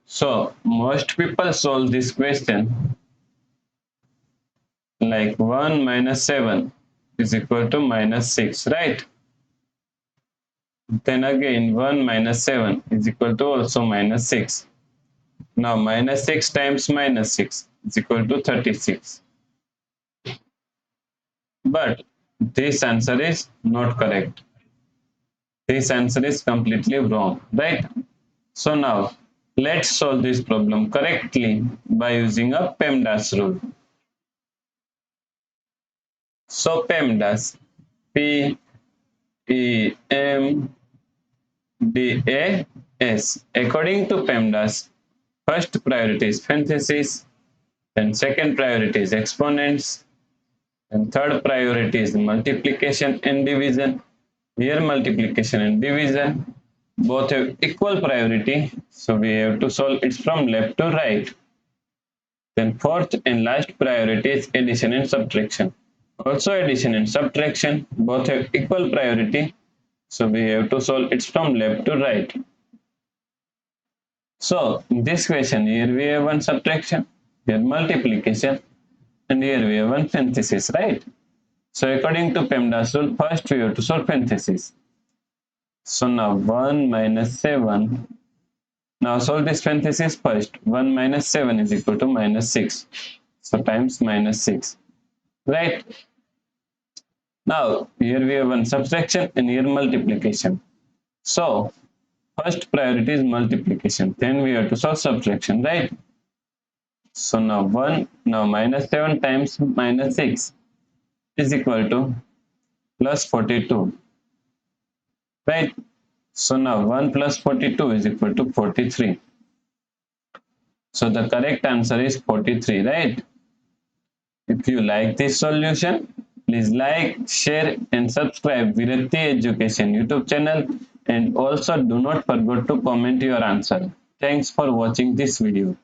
So most people solve this question like 1 minus 7 is equal to minus 6, right? Then again 1 minus 7 is equal to also minus 6. Now minus 6 times minus 6 is equal to 36. But this answer is not correct. This answer is completely wrong, right? So now let's solve this problem correctly by using a PEMDAS rule. So PEMDAS, P-E-M-D-A-S. According to PEMDAS, first priority is parentheses, then second priority is exponents, and third priority is multiplication and division. Here multiplication and division both have equal priority, so we have to solve it from left to right. Then fourth and last priority is addition and subtraction. Also addition and subtraction both have equal priority, so we have to solve it from left to right. So in this question, here we have one subtraction, here multiplication, and here we have one parenthesis, right? So according to PEMDAS rule, first we have to solve parenthesis. So now 1 minus 7. Now solve this parenthesis first. 1 minus 7 is equal to minus 6. So times minus 6. Right? Now here we have one subtraction and here multiplication. So first priority is multiplication. Then we have to solve subtraction, right? So now minus 7 times minus 6 is equal to plus 42. Right? So now 1 plus 42 is equal to 43. So the correct answer is 43, right? If you like this solution, please like, share and subscribe Virakti Education YouTube channel, and also do not forget to comment your answer. Thanks for watching this video.